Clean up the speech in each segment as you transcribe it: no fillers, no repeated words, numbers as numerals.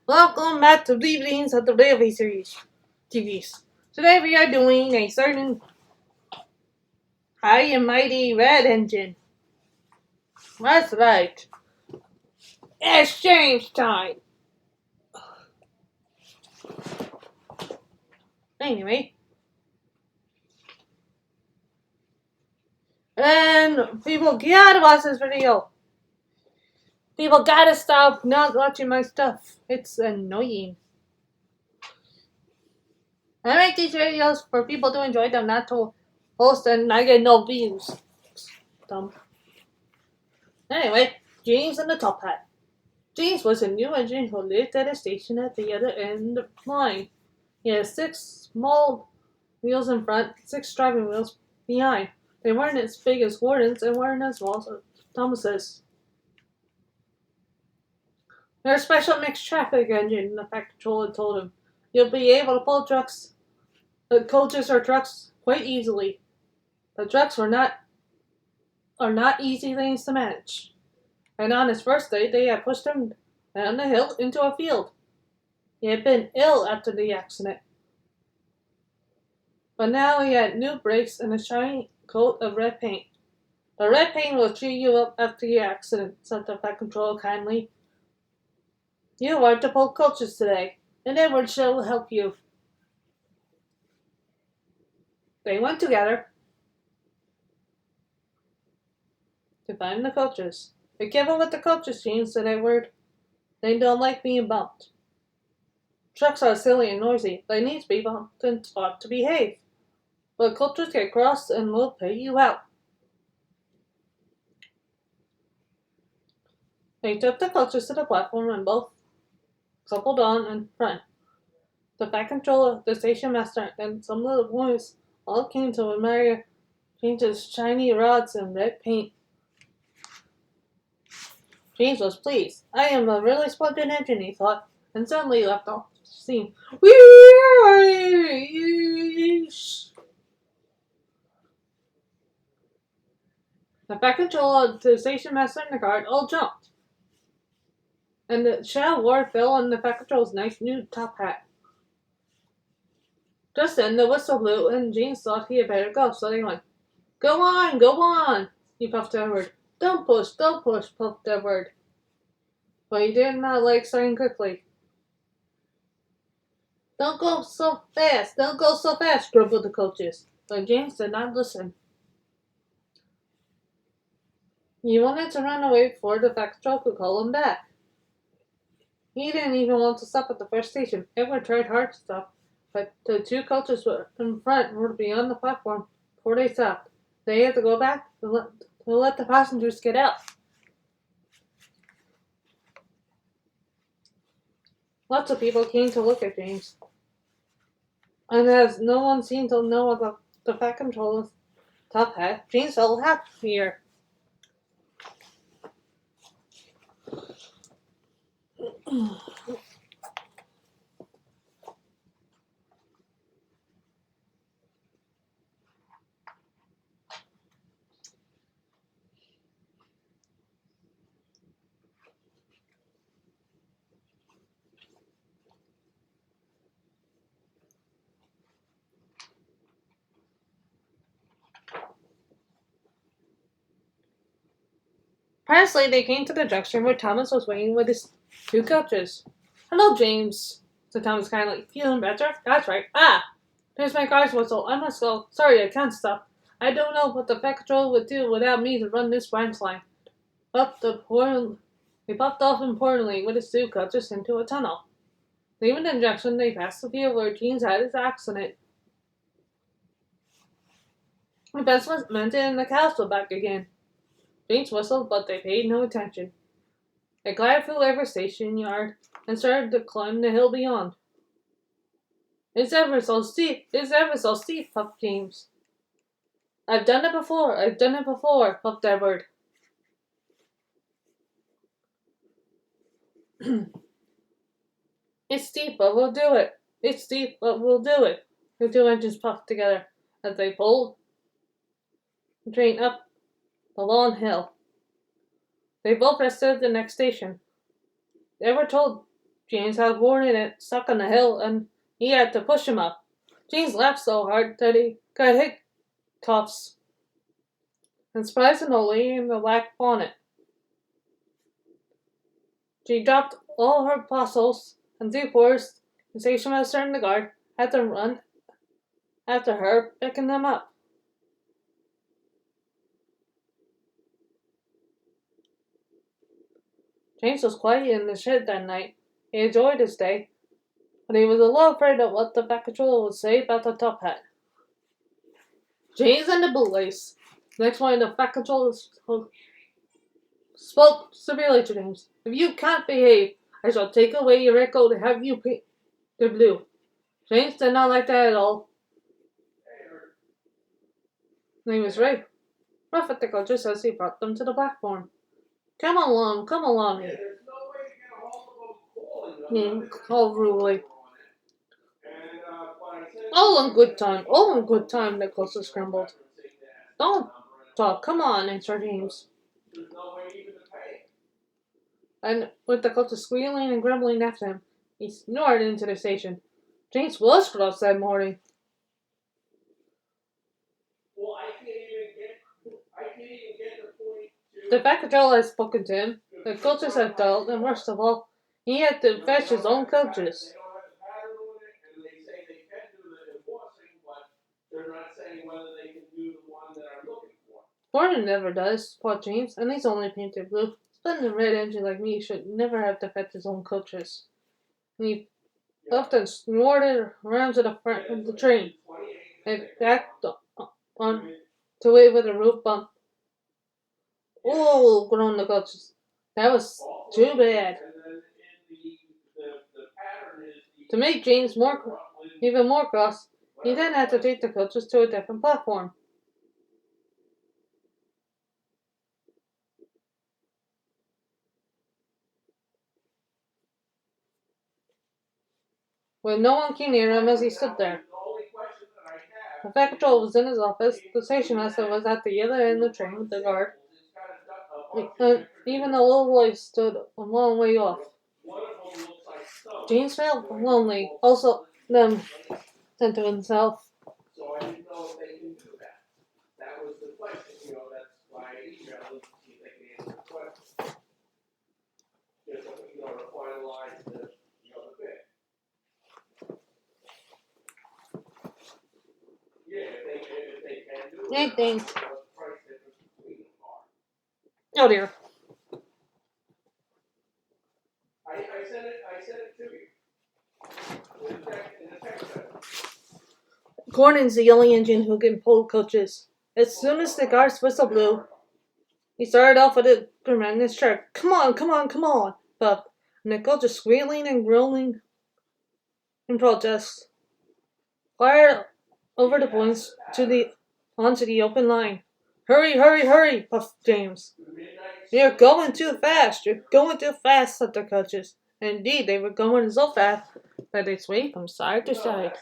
Welcome back to Evenings of the Railway Series TVs. Today we are doing a certain high and mighty red engine. That's right. Exchange time. Anyway. And people gotta watch this video. People gotta stop not watching my stuff. It's annoying. I make these videos for people to enjoy them, not to post and I get no views. Dumb. Anyway, James and the top hat. James was a new engine who lived at a station at the other end of the line. He had 6 small wheels in front, 6 driving wheels behind. They weren't as big as Gordon's and weren't as small as Thomas's. They're a special mixed traffic engine, the Pack Controller told him. You'll be able to pull coaches or trucks quite easily. The trucks are not easy things to manage. And on his first day, they had pushed him down the hill into a field. He had been ill after the accident. But now he had new brakes and a shiny coat of red paint. The red paint will cheer you up after the accident, said the Pack Controller kindly. You are to pull coaches today, and Edward shall help you. They went together to find the coaches. Be careful with the coaches, James, said Edward. They don't like being bumped. Trucks are silly and noisy. They need to be bumped and taught to behave. But coaches get cross and will pay you out. They took the coaches to the platform and both coupled on in front. The Pack Controller, the station master, and some of the boys all came to admire James's shiny rods and red paint. James was pleased. I am a really splendid engine, he thought, and suddenly left off steam. The Pack Controller, the station master, and the guard all jumped, and the shadow ward fell on the Pack Controller's nice new top hat. Just then the whistle blew, and James thought he had better go, so they went. Go on, he puffed Edward. Don't push, puffed Edward. But he did not like starting quickly. Don't go so fast, grumbled the coaches. But James did not listen. He wanted to run away before the Pack Controller could call him back. He didn't even want to stop at the first station. Edward tried hard to stop, but the 2 coaches in front were beyond the platform before they stopped. They had to go back to let the passengers get out. Lots of people came to look at James. And as no one seemed to know about the Pack Controller's top hat, James felt happier. Presently, they came to the junction where Thomas was waiting with his 2 coaches. Hello, James, said Thomas kindly. Feeling better? That's right. Ah! There's my car's whistle. I must go. Sorry, I can't stop. I don't know what the Pack Controller would do without me to run this branch line. He puffed off importantly with his 2 coaches into a tunnel. Leaving the junction, they passed the field where James had his accident. The best was meant and the cows were back again. James whistled, but they paid no attention. They glided through every station yard and started to climb the hill beyond. It's ever so steep, puffed James. I've done it before, puffed Edward. It's steep, but we'll do it. The 2 engines puffed together as they pulled the train up the long hill. They both rested at the next station. Edward told James had worn it stuck on the hill, and he had to push him up. James laughed so hard that he got hiccups, and surprisingly in the black bonnet. She dropped all her puzzles, and two boys, the station master and the guard, had to run after her, picking them up. James was quiet in the shed that night. He enjoyed his day, but he was a little afraid of what the back controller would say about the top hat. James and the bootlace. Next morning, the back controller spoke severely to James. If you can't behave, I shall take away your red coat and have you painted blue. James did not like that at all. And he was right. Rough at the coaches as he brought them to the platform. Come along, he called rudely. All in good time, the coaches grumbled. Don't talk, come on, answered James. And with the coaches squealing and grumbling after him, he snored into the station. James was cross that morning. The back controller had spoken to him, the coaches had told, and worst of all, he had to fetch his own coaches. Gordon never does, thought James, and he's only painted blue. Splendid red engine like me should never have to fetch his own coaches. And he often snorted around to the front of the train and backed on to it with a roof bump. Oh, groaned the coaches. That was too bad. To make James even more cross, he then had to take the coaches to a different platform. With no one came near him as he stood there. The Fat Control was in his office, the station master was at the other end of the train with the guard, and even the little boy stood a long way off. James felt lonely, also them said to himself. Hey, thanks. Oh dear. I said it to you. Gordon's the only engine who can pull coaches. As soon as the guard's whistle blew, he started off with a tremendous jerk. Come on, Buck. And the coach is squealing and groaning in protest. Fired over the points onto the open line. Hurry, puffed James. You're going too fast, said the coaches. Indeed, they were going so fast that they swayed from side to side.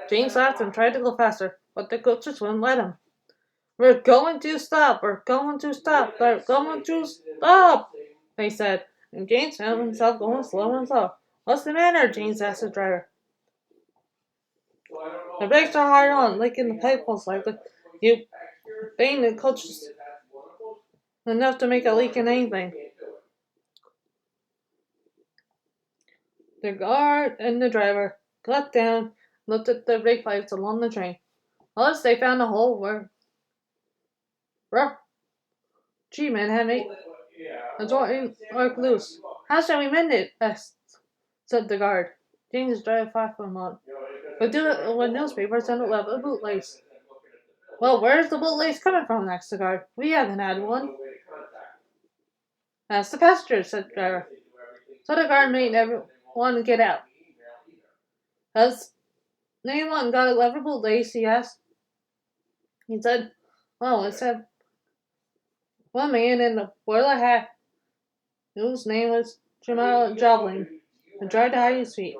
James laughed and tried to go faster, but the coaches wouldn't let him. We're going to stop, they said, and James found himself going slower and slower. What's the matter, James asked the driver. The brakes are hard on, licking the pipe most likely. You bang the coaches enough to make a leak in anything. The guard and the driver got down, looked at the brake pipes along the train. Once they found a hole where rough G-men had made a joint arc loose. How shall we mend it? Said the guard. James drive far from on. But do it with newspapers and a bootlace. Well, where's the bootlace coming from? Asked the guard. We haven't had one. That's the passenger, said the driver. So the guard made everyone get out. Has anyone got a lever bootlace? He asked. He said, well, it said one man in a boiler hat whose name was Jamal Jobling and tried to hide his feet.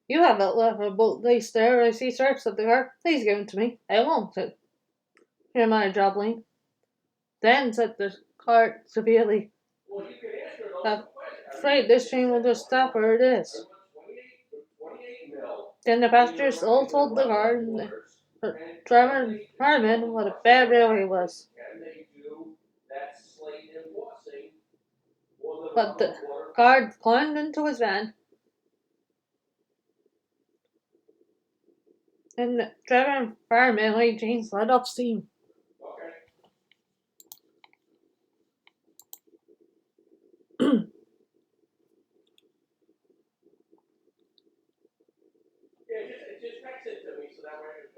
You have a lever bootlace there, I see, sir, said the guard. Please give it to me. I won't, said Jeremiah Jobling. Then, said the cart severely. I'm afraid this train will just stop where it is. Then the passengers all told the guard and the driver and fireman what a bad railway was. But the guard climbed into his van, and the driver and fireman like James let off steam.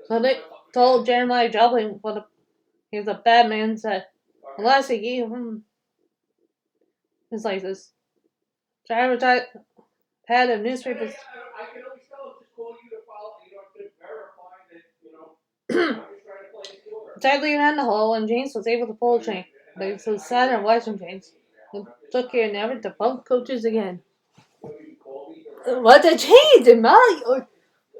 So they told Jeremiah Joplin what he was a bad man said. Unless he gave him his license. Driver had a newspaper. Sadly ran the hole, and James was able to pull the train. They so sad and watching James. And took care never to bunk coaches again. What the change in my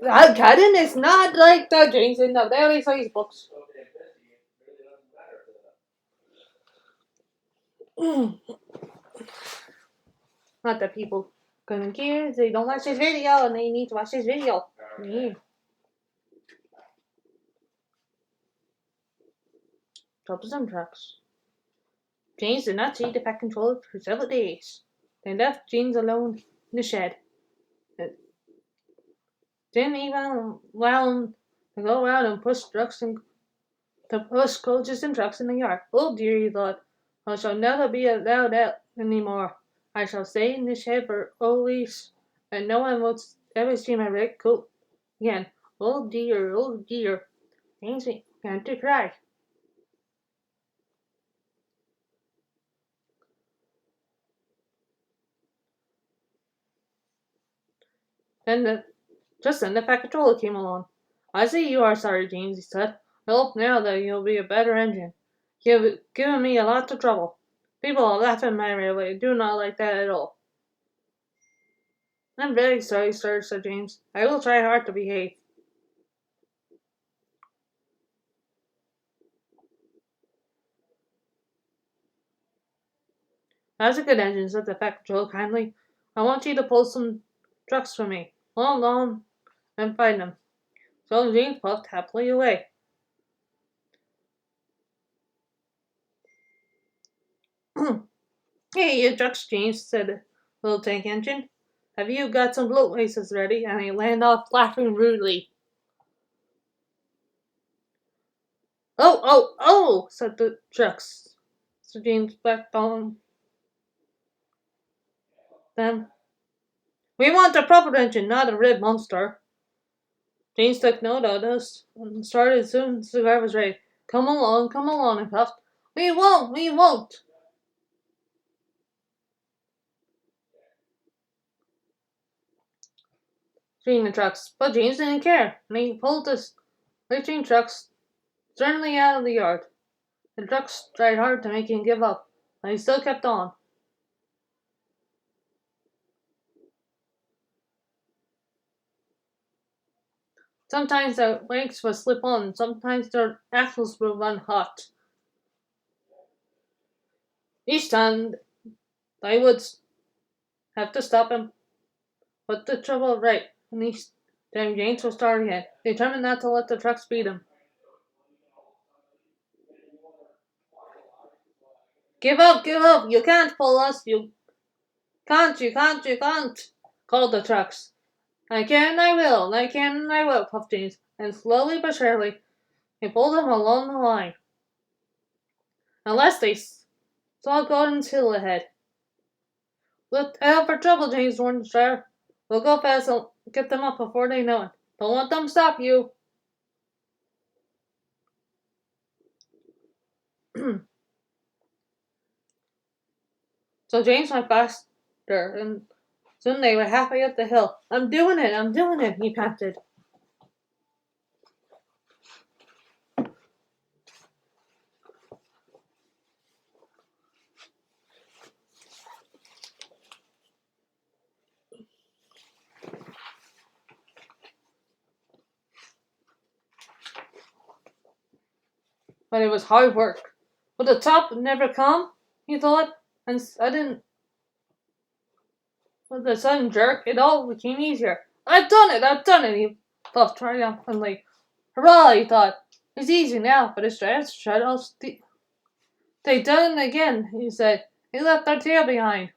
I'm kidding, it's not like the James in the very size books. Not that people couldn't care, they don't watch this video and they need to watch this video. Yeah. Troublesome trucks. James did not see the pet controller for several days. They left James alone in the shed. Didn't even allow him to go out and push coaches and trucks in the yard. Oh dear, he thought, I shall never be allowed out any more. I shall stay in the shed for always, and no one will ever see my red coat again. Oh dear, oh dear. James began to cry. Just then the pet controller came along. I see you are sorry, James, he said. I hope now that you'll be a better engine. You've given me a lot of trouble. People are laughing at my railway. I do not like that at all. I'm very sorry, sir, said James. I will try hard to behave. That's a good engine, said the pet controller kindly. I want you to pull some trucks for me. Hold on and find them. So James puffed happily away. Hey, you trucks, James, said the little tank engine. Have you got some float laces ready? And he landed off laughing rudely. Oh, oh, oh, said the trucks. So James backed on them. We want a proper engine, not a red monster. James took note of this and started as soon as the car was ready. Come along, he puffed. We won't. Screamed the trucks, but James didn't care, and he pulled the lifting trucks sternly out of the yard. The trucks tried hard to make him give up, but he still kept on. Sometimes their legs would slip on, and sometimes their axles would run hot. Each time they would have to stop and put the trouble right, and each time James would start again, determined not to let the trucks beat him. Give up, you can't pull us, you can't, called the trucks. I can, I will, puffed James, and slowly but surely, he pulled them along the line. Unless they saw Golden's Hill ahead. Look out for trouble, James warned the driver. We'll go fast and get them up before they know it. Don't let them stop you. So James went faster, and soon they were halfway up the hill. I'm doing it, he panted. But it was hard work. Would the top never come? he thought, and with a sudden jerk, it all became easier. I've done it, he puffed triumphantly. Hurrah, he thought. It's easy now, but his strength shut off. They done it again, he said. They left their tail behind.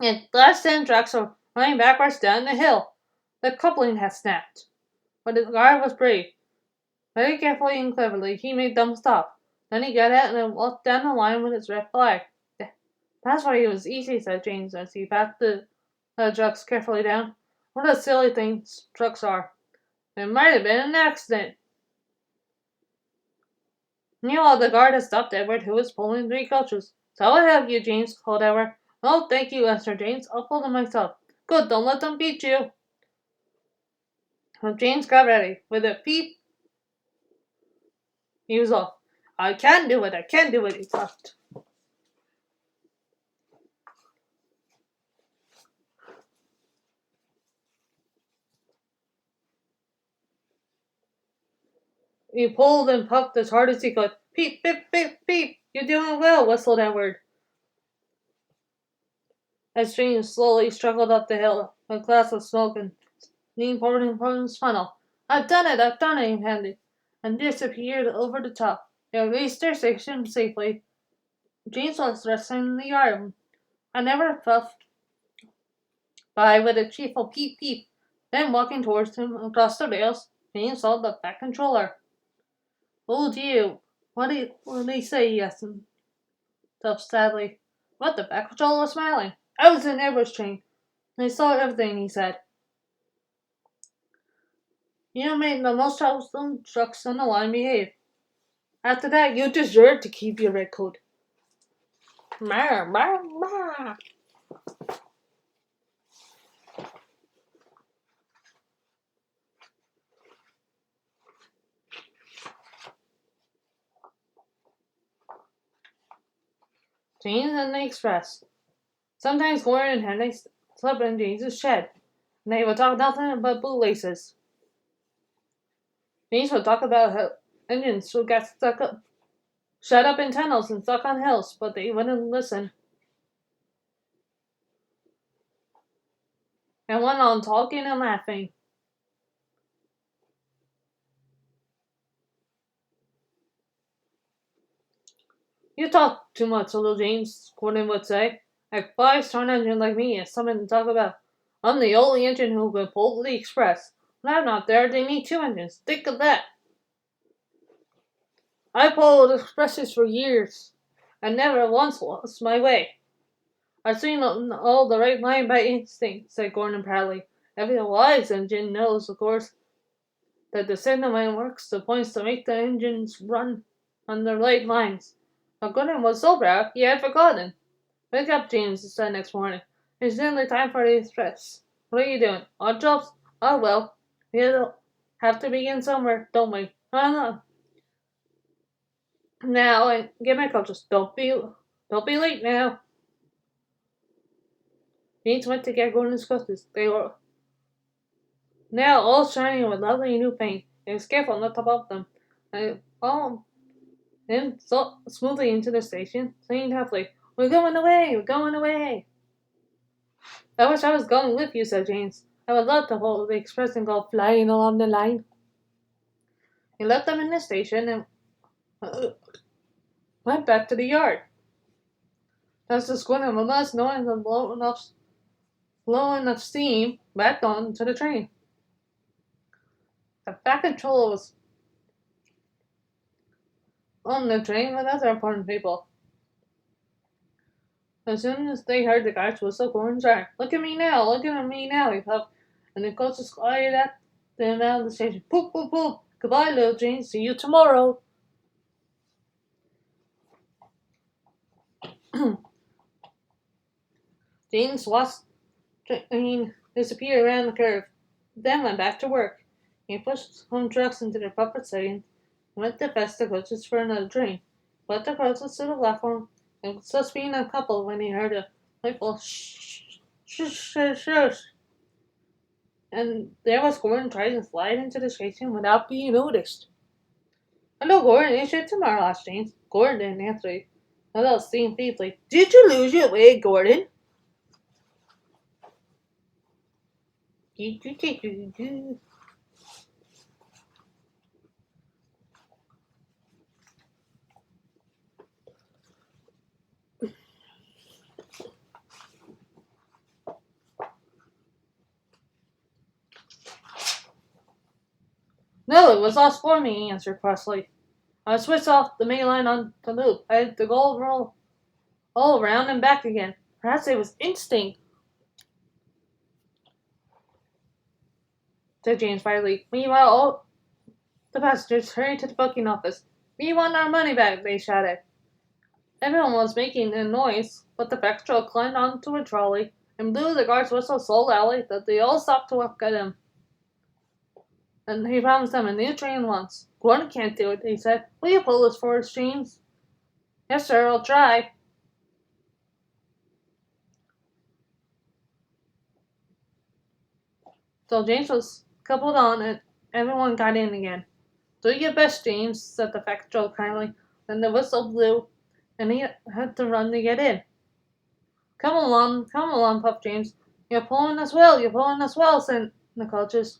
And the last 10 trucks were running backwards down the hill. The coupling had snapped. But the guard was brave. Very carefully and cleverly, he made them stop. Then he got out and walked down the line with his red flag. That's why it was easy, said James as he patted the trucks carefully down. What a silly things trucks are. It might have been an accident. Meanwhile, the guard had stopped Edward, who was pulling 3 coaches. So I'll have you, James, called Edward. Oh, thank you, answered James. I'll pull them myself. Good, don't let them beat you. When James got ready, with a peep, he was off. I can do it, he thought. He pulled and puffed as hard as he could. Peep, peep, peep, peep. You're doing well, whistled Edward. As James slowly struggled up the hill, a glass of smoke and steam pouring from his funnel. I've done it, he panted, and disappeared over the top. They reached their station safely. James was resting in the yard. I never puffed by with a cheerful peep peep. Then walking towards him across the rails, James saw the Fat Controller. Oh dear, what did he say? He asked himself sadly. But the Fat Controller was smiling. I was in Edward's train. I saw everything, he said. You made the most troublesome trucks on the line behave. After that, you deserve to keep your red coat. Mar, mar, mar. James and the Express. Sometimes Gordon and Henry slept in James's shed, and they would talk nothing but bootlaces. James would talk about how engines would get shut up in tunnels and stuck on hills, but they wouldn't listen. And went on talking and laughing. You talk too much, little James, Gordon would say. A 5-star engine like me is something to talk about. I'm the only engine who can pull the Express. When I'm not there, they need 2 engines. Think of that. I pulled expresses for years, and never once lost my way. I've seen all the right line by instinct, said Gordon proudly. Every wise engine knows, of course, that the signal man works the points to make the engines run on the right lines. But Gordon was so proud he had forgotten. Wake up, James, he said next morning. It's nearly time for the express. What are you doing? Odd jobs? Oh well, we have to begin somewhere, don't we? I know. Now, get my coaches. Don't be late now. James went to get Gordon's coaches. They were now all shining with lovely new paint. He was careful not to bump them. And followed him so smoothly into the station, singing happily, We're going away! We're going away! I wish I was going with you, said James. I would love to hold the express and go flying along the line. He left them in the station and went back to the yard. As the schooner was knowing and blowing enough steam back onto the train. The back controller was on the train with other important people. As soon as they heard the guards whistle, Gordon shouted, look at me now, he puffed, and the coaches glided at them out of the station. Poop, poop, poop. Goodbye, little James. See you tomorrow. James watched disappear around the curve, then went back to work. He pushed home trucks into their proper settings, went to fetch the coaches for another train, put the coaches to the platform, and was just being uncoupled when he heard a rifle shh, shh, shh, shh. And there was Gordon trying to slide into the station without being noticed. Hello, Gordon. It's your tomorrow, asked James. Gordon didn't answer. Hello, seemed feebly. Did you lose your way, Gordon? No, it was lost for me, he answered crossly. I switched off the main line on the loop. I had to go roll all around and back again. Perhaps it was instinct, said James finally. Meanwhile, all the passengers hurried to the booking office. We want our money back, they shouted. Everyone was making a noise, but the Vectro climbed onto a trolley and blew the guard's whistle so loudly that they all stopped to look at him. And he promised them a new train once. Gordon can't do it, he said. Will you pull us for us, James? Yes, sir, I'll try. So James was coupled on and everyone got in again. Do your best, James, said the Vectro kindly. Then the whistle blew, and he had to run to get in. Come along, puffed James. You're pulling us well, said the coaches.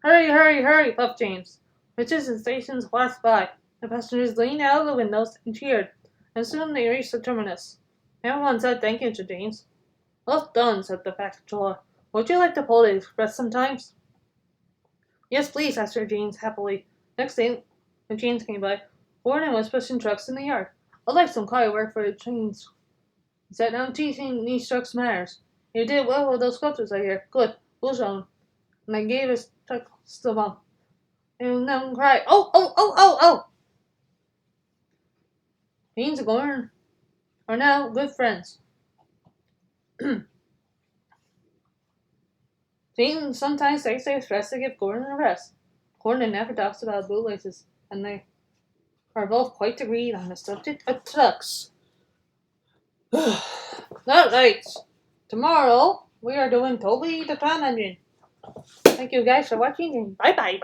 Hurry, puffed James. Bridges and stations flashed by. The passengers leaned out of the windows and cheered, and soon they reached the terminus. Everyone said thank you to James. Well done, said the Vectro. Would you like to pull the express sometimes? Yes, please, answered James happily. Next day, when trains came by, Gordon was pushing trucks in the yard. I'd like some car work for the trains. He said, I'm teaching these trucks manners. You did well with those sculptures, I hear. Good. We'll show 'em. And I gave his trucks the bump. And then cried, oh! James and Gordon are now good friends. James sometimes takes the express to give Gordon a rest. Gordon never talks about bootlaces, and they are both quite agreed on the subject of trucks. Alright, tomorrow we are doing Toby the Tron Engine. Thank you guys for watching, and bye.